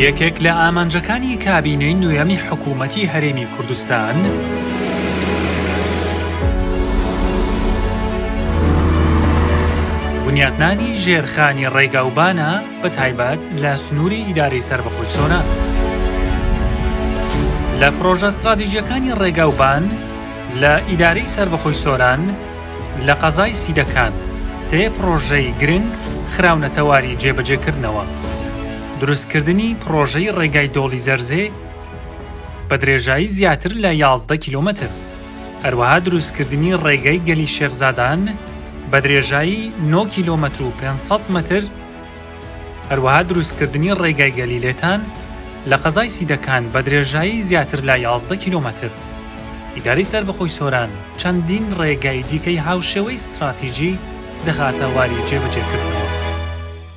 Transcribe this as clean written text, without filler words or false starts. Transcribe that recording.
یەکێک لە ئامانجەکانی کابینەی نوێمی حکوومەتی هەرێمی کوردستان بنیاتنانی ژێرخانی ڕێگاوبانە بە تایبەت لە سنووری ئیدارەی سەربەخۆی سۆران. لە پرۆژە استراتیژیەکانی ڕێگاوبان لە ئیدارەی سەربەخۆی سۆران لە قەزای سیدەکان سێ پرۆژەی گرنگ خراونەتە واری جێبەجێکردنەوە: دروستکردنی پرۆژەی ڕێگای دۆڵی زەرزێ بە درێژایی زیاتر لە 11 کیلۆمەتر، هەروەها دروستکردنی ڕێگەی گەلی شێخزادان بە درێژایی 9 کیلۆمەتر و 500 متر، هەروەها دروستکردنی ڕێگای گەلی لێتان لە قەزای سیدەکان بە درێژایی زیاتر لە 11 کیلۆمەتر. ئیدارەی سەربەخۆی سۆران چەندین ڕێگای دیکەی هاوشێوەی استراتیژی دەخاتە واری جێبەجێکردنەوە.